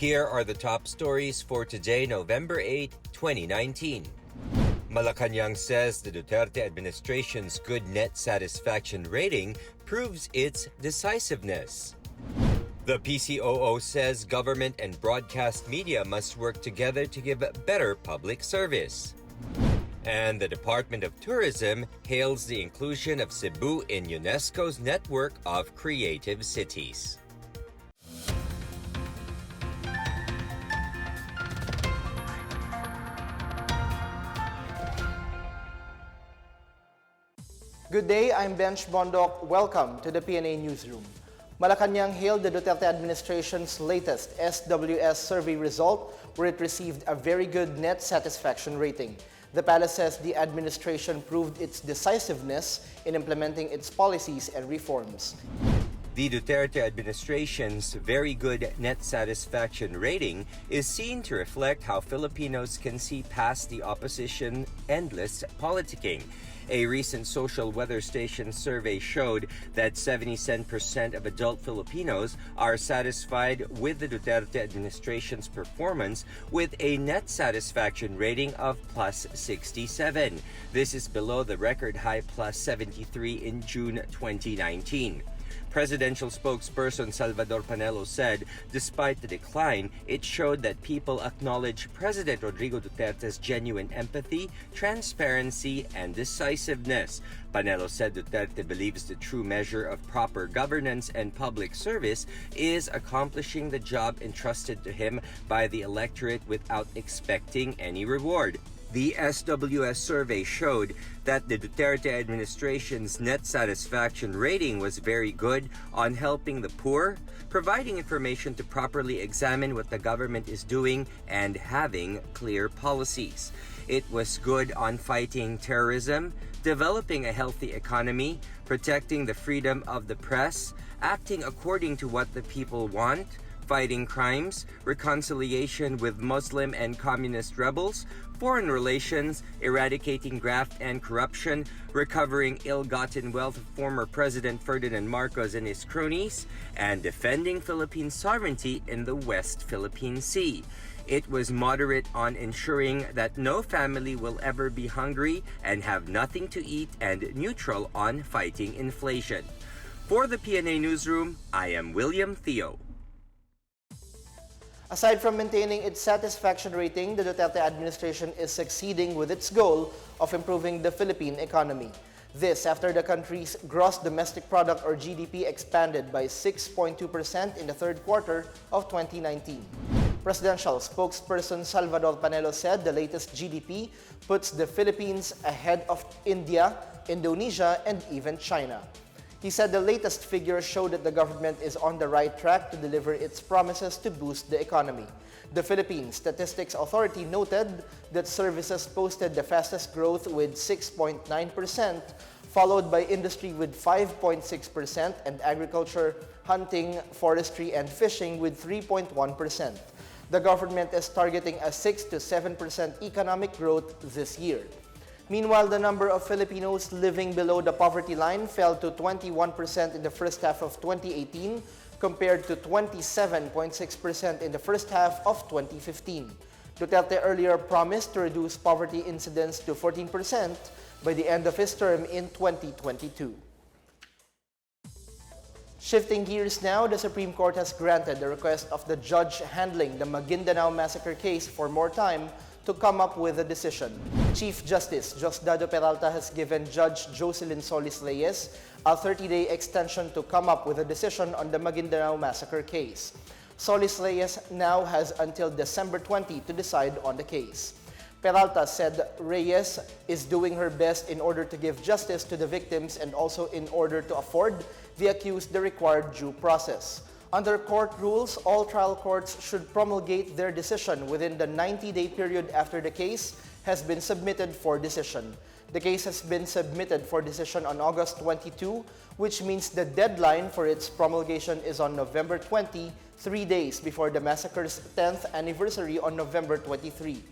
Here are the top stories for today, November 8, 2019. Malacanang says the Duterte administration's good net satisfaction rating proves its decisiveness. The PCOO says government and broadcast media must work together to give better public service. And the Department of Tourism hails the inclusion of Cebu in UNESCO's network of creative cities. Good day, I'm Bench Bondok. Welcome to the PNA Newsroom. Malacanang hailed the Duterte administration's latest SWS survey result, where it received a very good net satisfaction rating. The palace says the administration proved its decisiveness in implementing its policies and reforms. The Duterte administration's very good net satisfaction rating is seen to reflect how Filipinos can see past the opposition endless politicking. A recent social weather station survey showed that 77% of adult Filipinos are satisfied with the Duterte administration's performance with a net satisfaction rating of plus 67. This is below the record high plus 73 in June 2019. Presidential spokesperson Salvador Panelo said, despite the decline, it showed that people acknowledge President Rodrigo Duterte's genuine empathy, transparency, and decisiveness. Panelo said Duterte believes the true measure of proper governance and public service is accomplishing the job entrusted to him by the electorate without expecting any reward. The SWS survey showed that the Duterte administration's net satisfaction rating was very good on helping the poor, providing information to properly examine what the government is doing, and having clear policies. It was good on fighting terrorism, developing a healthy economy, protecting the freedom of the press, acting according to what the people want, fighting crimes, reconciliation with Muslim and communist rebels, foreign relations, eradicating graft and corruption, recovering ill-gotten wealth of former President Ferdinand Marcos and his cronies, and defending Philippine sovereignty in the West Philippine Sea. It was moderate on ensuring that no family will ever be hungry and have nothing to eat, and neutral on fighting inflation. For the PNA Newsroom, I am William Theo. Aside from maintaining its satisfaction rating, the Duterte administration is succeeding with its goal of improving the Philippine economy. This after the country's gross domestic product or GDP expanded by 6.2% in the third quarter of 2019. Presidential spokesperson Salvador Panelo said the latest GDP puts the Philippines ahead of India, Indonesia, and even China. He said the latest figures show that the government is on the right track to deliver its promises to boost the economy. The Philippine Statistics Authority noted that services posted the fastest growth with 6.9%, followed by industry with 5.6% and agriculture, hunting, forestry, and fishing with 3.1%. The government is targeting a 6 to 7% economic growth this year. Meanwhile, the number of Filipinos living below the poverty line fell to 21% in the first half of 2018 compared to 27.6% in the first half of 2015. Duterte earlier promised to reduce poverty incidence to 14% by the end of his term in 2022. Shifting gears now, the Supreme Court has granted the request of the judge handling the Maguindanao Massacre case for more time to come up with a decision. Chief Justice Diosdado Peralta has given Judge Jocelyn Solis-Reyes a 30-day extension to come up with a decision on the Maguindanao Massacre case. Solis-Reyes now has until December 20 to decide on the case. Peralta said Reyes is doing her best in order to give justice to the victims and also in order to afford the accused the required due process. Under court rules, all trial courts should promulgate their decision within the 90-day period after the case has been submitted for decision. The case has been submitted for decision on August 22, which means the deadline for its promulgation is on November 20, 3 days before the massacre's 10th anniversary on November 23.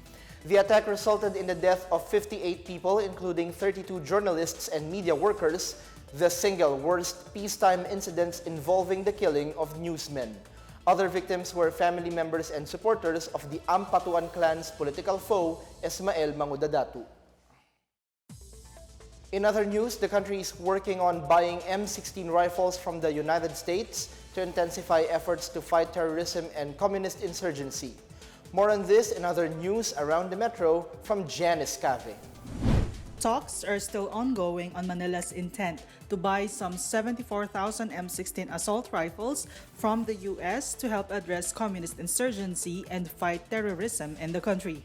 The attack resulted in the death of 58 people, including 32 journalists and media workers, the single worst peacetime incidents involving the killing of newsmen. Other victims were family members and supporters of the Ampatuan clan's political foe, Ismael Mangudadatu. In other news, the country is working on buying M16 rifles from the United States to intensify efforts to fight terrorism and communist insurgency. More on this and other news around the metro from Janice Cave. Talks are still ongoing on Manila's intent to buy some 74,000 M16 assault rifles from the U.S. to help address communist insurgency and fight terrorism in the country.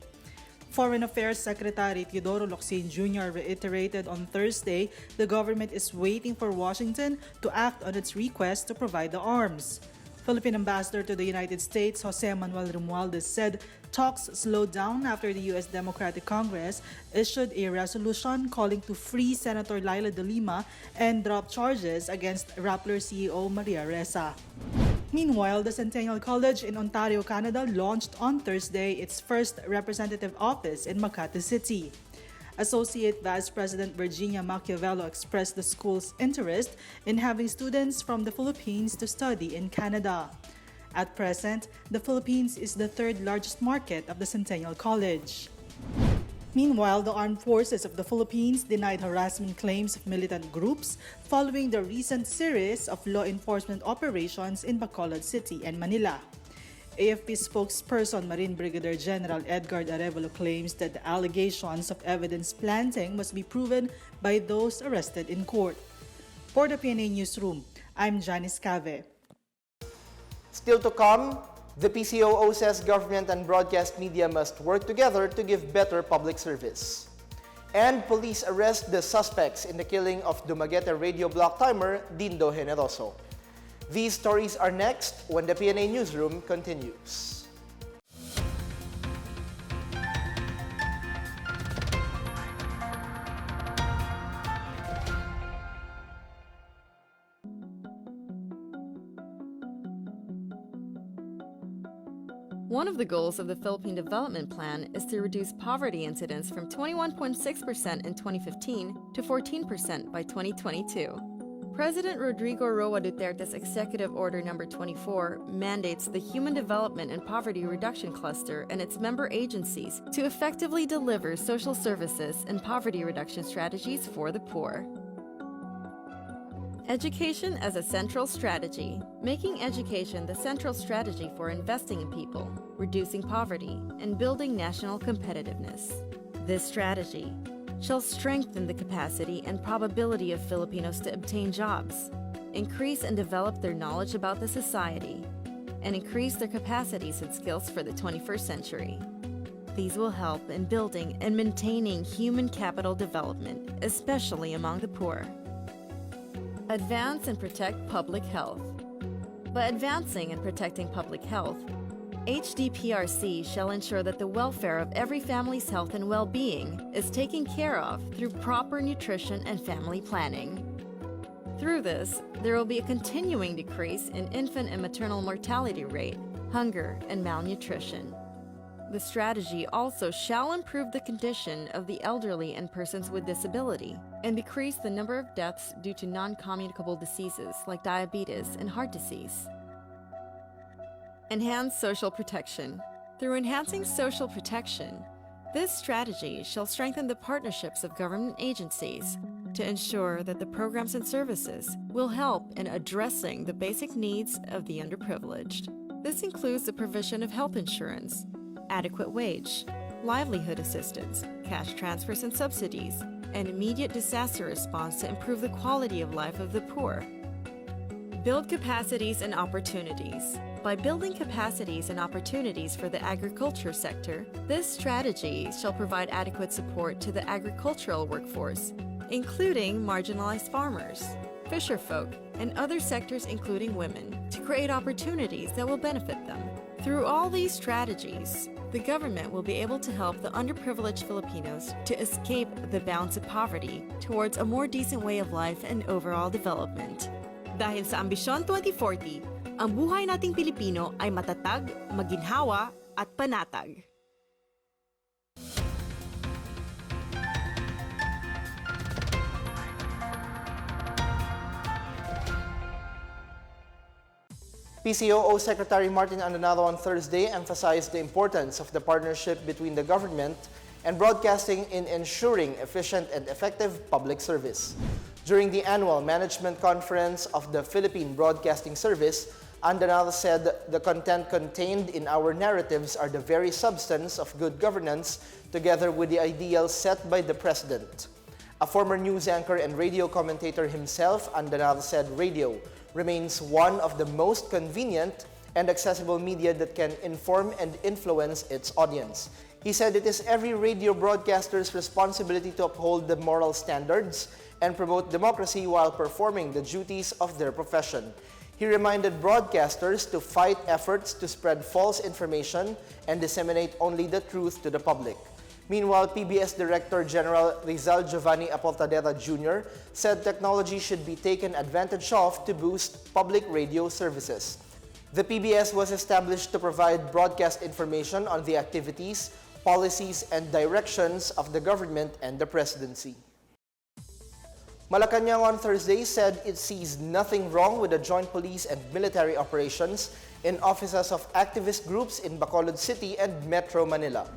Foreign Affairs Secretary Teodoro Locsin Jr. reiterated on Thursday the government is waiting for Washington to act on its request to provide the arms. Philippine Ambassador to the United States Jose Manuel Romualdez said talks slowed down after the U.S. Democratic Congress issued a resolution calling to free Senator Laila de Lima and drop charges against Rappler CEO Maria Ressa. Meanwhile, the Centennial College in Ontario, Canada launched on Thursday its first representative office in Makati City. Associate Vice President Virginia Machiavello expressed the school's interest in having students from the Philippines to study in Canada. At present, the Philippines is the third largest market of the Centennial College. Meanwhile, the Armed Forces of the Philippines denied harassment claims of militant groups following the recent series of law enforcement operations in Bacolod City and Manila. AFP spokesperson Marine Brigadier General Edgar Arevalo claims that the allegations of evidence planting must be proven by those arrested in court. For the PNA Newsroom, I'm Janice Cave. Still to come, the PCOO says government and broadcast media must work together to give better public service. And police arrest the suspects in the killing of Dumaguete radio block timer Dindo Generoso. These stories are next when the PNA Newsroom continues. One of the goals of the Philippine Development Plan is to reduce poverty incidence from 21.6% in 2015 to 14% by 2022. President Rodrigo Roa Duterte's Executive Order No. 24 mandates the Human Development and Poverty Reduction Cluster and its member agencies to effectively deliver social services and poverty reduction strategies for the poor. Education as a central strategy, making education the central strategy for investing in people, reducing poverty, and building national competitiveness. This strategy shall strengthen the capacity and probability of Filipinos to obtain jobs, increase and develop their knowledge about the society, and increase their capacities and skills for the 21st century. These will help in building and maintaining human capital development, especially among the poor. Advance and protect public health. By advancing and protecting public health, HDPRC shall ensure that the welfare of every family's health and well-being is taken care of through proper nutrition and family planning. Through this, there will be a continuing decrease in infant and maternal mortality rate, hunger, and malnutrition. The strategy also shall improve the condition of the elderly and persons with disability and decrease the number of deaths due to non-communicable diseases like diabetes and heart disease. Enhance social protection. Through enhancing social protection, this strategy shall strengthen the partnerships of government agencies to ensure that the programs and services will help in addressing the basic needs of the underprivileged. This includes the provision of health insurance, adequate wage, livelihood assistance, cash transfers and subsidies, and immediate disaster response to improve the quality of life of the poor. Build capacities and opportunities. By building capacities and opportunities for the agriculture sector, this strategy shall provide adequate support to the agricultural workforce, including marginalized farmers, fisherfolk, and other sectors including women, to create opportunities that will benefit them. Through all these strategies, the government will be able to help the underprivileged Filipinos to escape the bounds of poverty towards a more decent way of life and overall development. Dahil sa Ambisyon 2040, ang buhay nating Pilipino ay matatag, maginhawa, at panatag. PCOO Secretary Martin Andanado on Thursday emphasized the importance of the partnership between the government and broadcasting in ensuring efficient and effective public service. During the annual management conference of the Philippine Broadcasting Service, Andanado said the content contained in our narratives are the very substance of good governance together with the ideals set by the President. A former news anchor and radio commentator himself, Andanado said radio remains one of the most convenient and accessible media that can inform and influence its audience. He said it is every radio broadcaster's responsibility to uphold the moral standards and promote democracy while performing the duties of their profession. He reminded broadcasters to fight efforts to spread false information and disseminate only the truth to the public. Meanwhile, PBS Director General Rizal Giovanni Aportadera Jr. said technology should be taken advantage of to boost public radio services. The PBS was established to provide broadcast information on the activities, policies, and directions of the government and the presidency. Malacanang on Thursday said it sees nothing wrong with the joint police and military operations in offices of activist groups in Bacolod City and Metro Manila.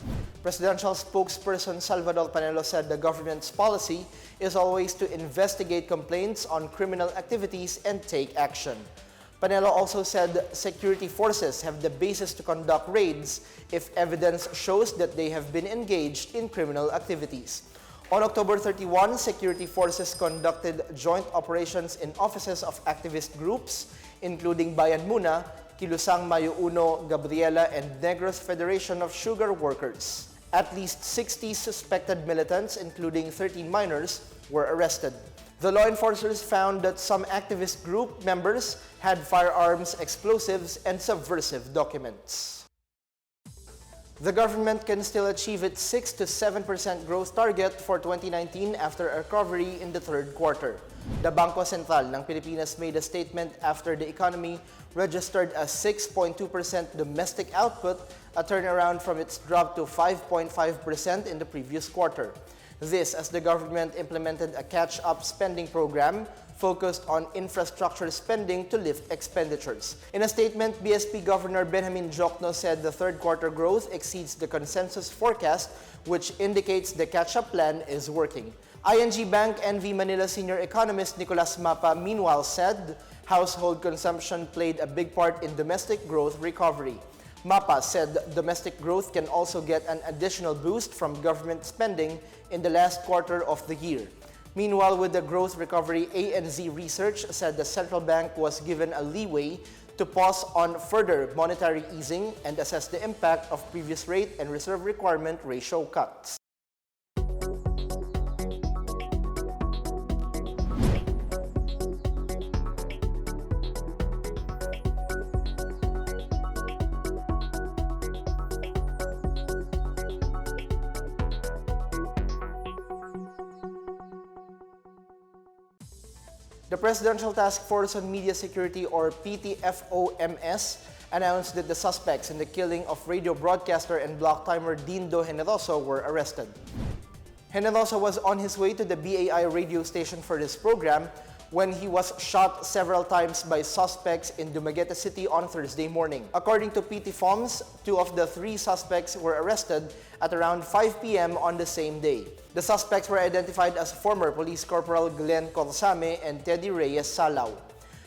Presidential spokesperson Salvador Panelo said the government's policy is always to investigate complaints on criminal activities and take action. Panelo also said security forces have the basis to conduct raids if evidence shows that they have been engaged in criminal activities. On October 31, security forces conducted joint operations in offices of activist groups, including Bayan Muna, Kilusang Mayo Uno, Gabriela, and Negros Federation of Sugar Workers. At least 60 suspected militants, including 13 minors, were arrested. The law enforcers found that some activist group members had firearms, explosives, and subversive documents. The government can still achieve its 6 to 7% growth target for 2019 after a recovery in the third quarter. The Bangko Sentral ng Pilipinas made a statement after the economy registered a 6.2% domestic output, a turnaround from its drop to 5.5% in the previous quarter. This as the government implemented a catch-up spending program focused on infrastructure spending to lift expenditures. In a statement, BSP Governor Benjamin Jokno said the third quarter growth exceeds the consensus forecast, which indicates the catch-up plan is working. ING Bank NV Manila senior economist Nicolas Mapa meanwhile said household consumption played a big part in domestic growth recovery. Mapa said domestic growth can also get an additional boost from government spending in the last quarter of the year. Meanwhile, with the growth recovery, ANZ Research said the central bank was given a leeway to pause on further monetary easing and assess the impact of previous rate and reserve requirement ratio cuts. The Presidential Task Force on Media Security, or PTFOMS, announced that the suspects in the killing of radio broadcaster and block timer Dindo Generoso were arrested. Generoso was on his way to the BAI radio station for this program when he was shot several times by suspects in Dumaguete City on Thursday morning. According to PTFOMS, 2 of the 3 suspects were arrested at around 5 p.m. on the same day. The suspects were identified as former Police Corporal Glenn Corsame and Teddy Reyes Salao.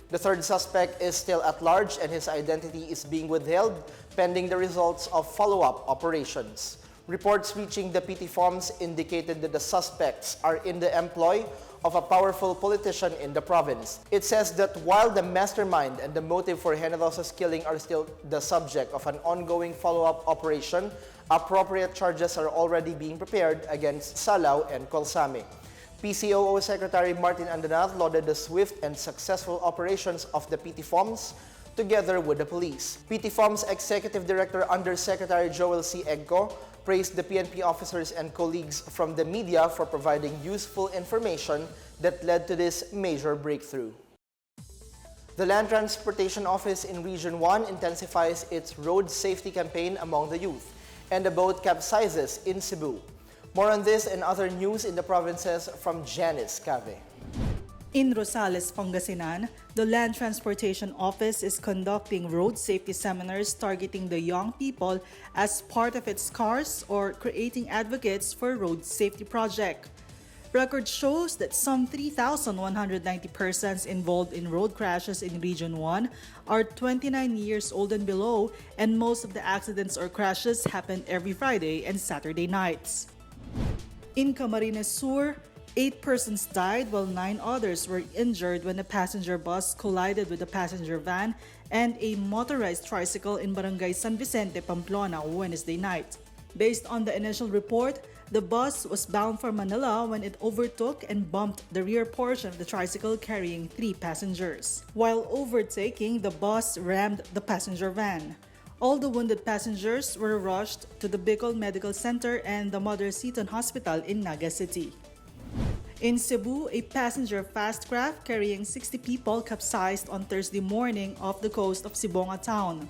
The third suspect is still at large and his identity is being withheld pending the results of follow-up operations. Reports reaching the PTFOMS indicated that the suspects are in the employ of a powerful politician in the province. It says that while the mastermind and the motive for Generoso's killing are still the subject of an ongoing follow-up operation, appropriate charges are already being prepared against Salao and Colsame. PCOO Secretary Martin Andanado lauded the swift and successful operations of the PTFOMS together with the police. PTFOMS Executive Director Undersecretary Joel C. Egco praised the PNP officers and colleagues from the media for providing useful information that led to this major breakthrough. The Land Transportation Office in Region 1 intensifies its road safety campaign among the youth, and the boat capsizes in Cebu. More on this and other news in the provinces from Janice Cave. In Rosales, Pangasinan, the Land Transportation Office is conducting road safety seminars targeting the young people as part of its CARS or Creating Advocates for Road Safety project. Record shows that some 3,190 persons involved in road crashes in Region 1 are 29 years old and below, and most of the accidents or crashes happened every Friday and Saturday nights. In Camarines Sur, 8 persons died while 9 others were injured when a passenger bus collided with a passenger van and a motorized tricycle in Barangay San Vicente, Pamplona, Wednesday night. Based on the initial report, the bus was bound for Manila when it overtook and bumped the rear portion of the tricycle carrying 3 passengers. While overtaking, the bus rammed the passenger van. All the wounded passengers were rushed to the Bicol Medical Center and the Mother Seton Hospital in Naga City. In Cebu, a passenger fast craft carrying 60 people capsized on Thursday morning off the coast of Sibonga town.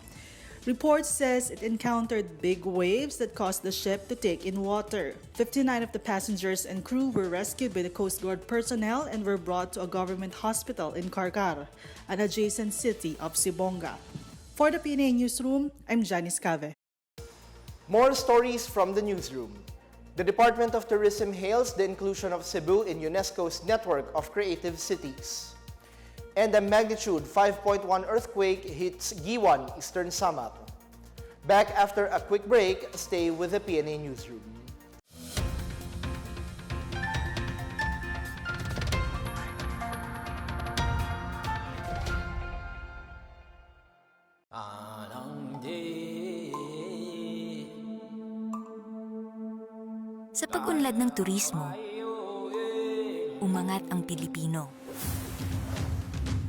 Reports says it encountered big waves that caused the ship to take in water. 59 of the passengers and crew were rescued by the Coast Guard personnel and were brought to a government hospital in Carcar, an adjacent city of Sibonga. For the PNA Newsroom, I'm Janice Cave. More stories from the newsroom. The Department of Tourism hails the inclusion of Cebu in UNESCO's network of creative cities. And a magnitude 5.1 earthquake hits Giwan, Eastern Samar. Back after a quick break, stay with the PNA Newsroom. Sa pag-unlad ng turismo, umangat ang Pilipino.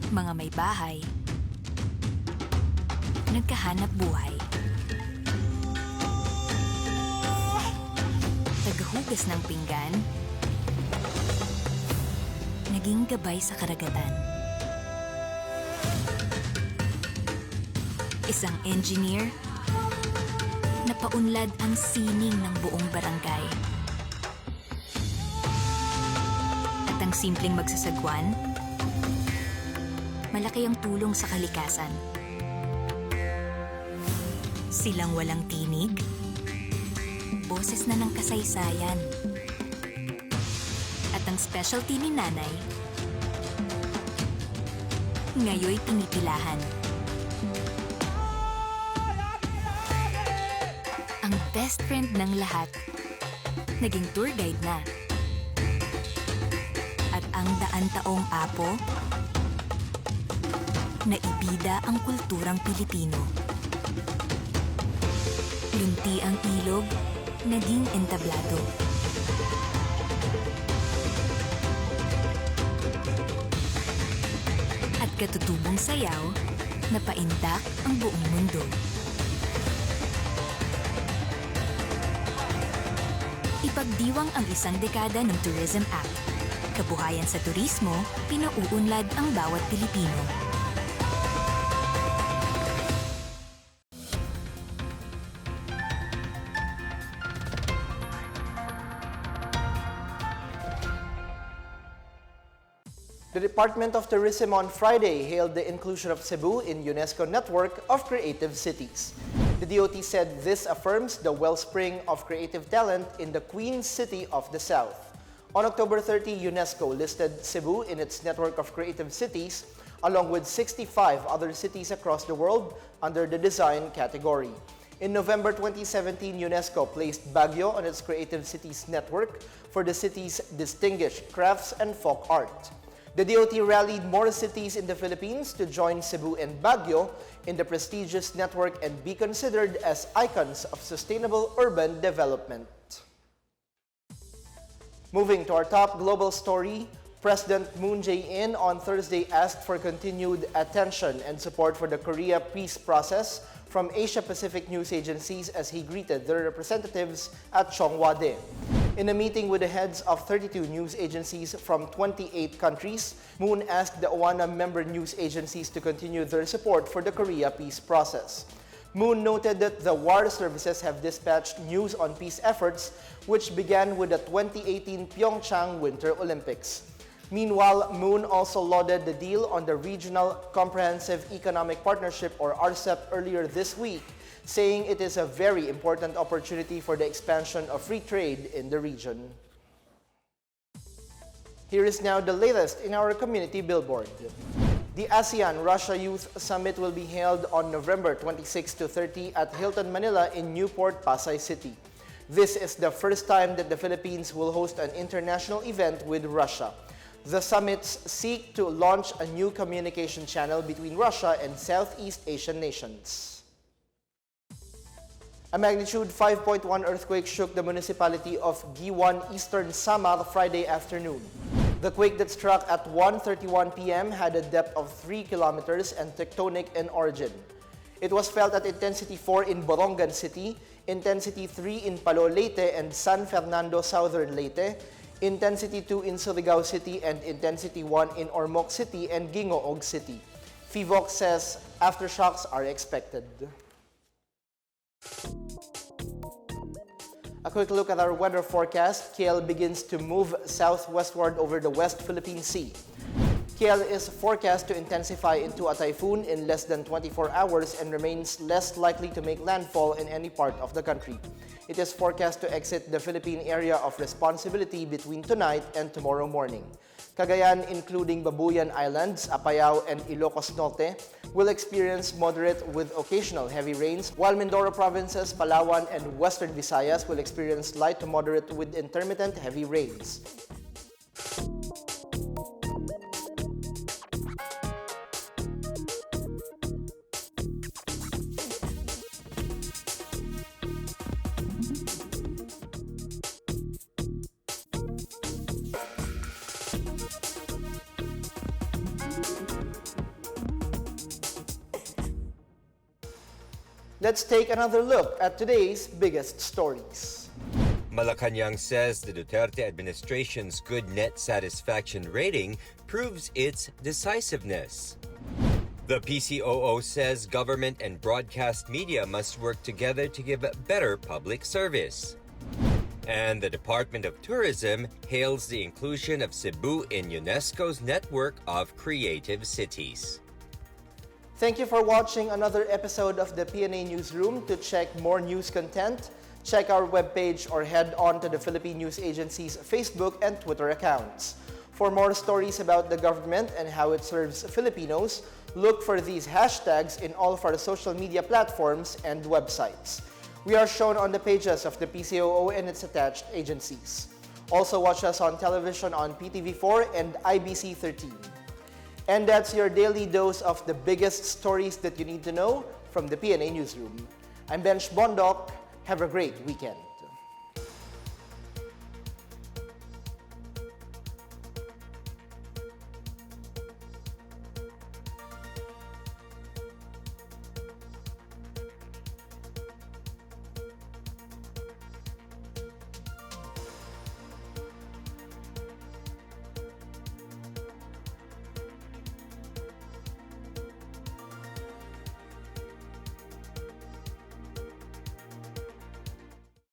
Mga may bahay, nagkahanap buhay. Tagahugas ng pinggan, naging gabay sa karagatan. Isang engineer, napaunlad ang sining ng buong barangay. At ang simpleng magsasagwan, malaki ang tulong sa kalikasan. Silang walang tinig, boses na ng kasaysayan. At ang specialty ni Nanay, ngayoy pinipilahan. Ang best friend ng lahat, naging tour guide na. At ang daan-taong apo, naibida ang kulturang Pilipino. Lunti ang ilog, naging entablado. At katutubong sayaw, napaintak ang buong mundo. Ipagdiwang ang isang dekada ng Tourism Act. Kabuhayan sa turismo, pinauunlad ang bawat Pilipino. The Department of Tourism on Friday hailed the inclusion of Cebu in UNESCO network of creative cities. The DOT said this affirms the wellspring of creative talent in the Queen City of the South. On October 30, UNESCO listed Cebu in its network of creative cities, along with 65 other cities across the world under the design category. In November 2017, UNESCO placed Baguio on its Creative Cities Network for the city's distinguished crafts and folk art. The DOT rallied more cities in the Philippines to join Cebu and Baguio in the prestigious network and be considered as icons of sustainable urban development. Moving to our top global story, President Moon Jae-in on Thursday asked for continued attention and support for the Korea peace process from Asia-Pacific news agencies as he greeted their representatives at Cheongwade. In a meeting with the heads of 32 news agencies from 28 countries, Moon asked the OANA member news agencies to continue their support for the Korea peace process. Moon noted that the war services have dispatched news on peace efforts, which began with the 2018 Pyeongchang Winter Olympics. Meanwhile, Moon also lauded the deal on the Regional Comprehensive Economic Partnership or RCEP earlier this week, saying it is a very important opportunity for the expansion of free trade in the region. Here is now the latest in our community billboard. The ASEAN Russia Youth Summit will be held on November 26 to 30 at Hilton Manila in Newport, Pasay City. This is the first time that the Philippines will host an international event with Russia. The summits seek to launch a new communication channel between Russia and Southeast Asian nations. A magnitude 5.1 earthquake shook the municipality of Giwan, Eastern Samar Friday afternoon. The quake that struck at 1:31 p.m. had a depth of 3 kilometers and tectonic in origin. It was felt at intensity 4 in Borongan City, intensity 3 in Palo Leyte and San Fernando, Southern Leyte, intensity 2 in Surigao City, and intensity 1 in Ormoc City and Gingoog City. FIVOC says aftershocks are expected. A quick look at our weather forecast. KL begins to move southwestward over the West Philippine Sea. KL is forecast to intensify into a typhoon in less than 24 hours and remains less likely to make landfall in any part of the country. It is forecast to exit the Philippine area of responsibility between tonight and tomorrow morning. Cagayan, including Babuyan Islands, Apayao, and Ilocos Norte, will experience moderate with occasional heavy rains, while Mindoro provinces, Palawan, and Western Visayas will experience light to moderate with intermittent heavy rains. Let's take another look at today's biggest stories. Malacanang says the Duterte administration's good net satisfaction rating proves its decisiveness. The PCOO says government and broadcast media must work together to give better public service. And the Department of Tourism hails the inclusion of Cebu in UNESCO's network of creative cities. Thank you for watching another episode of the PNA Newsroom. To check more news content, check our webpage or head on to the Philippine News Agency's Facebook and Twitter accounts. For more stories about the government and how it serves Filipinos, look for these hashtags in all of our social media platforms and websites. We are shown on the pages of the PCOO and its attached agencies. Also watch us on television on PTV4 and IBC 13. And that's your daily dose of the biggest stories that you need to know from the PNA Newsroom. I'm Bench Bondok. Have a great weekend.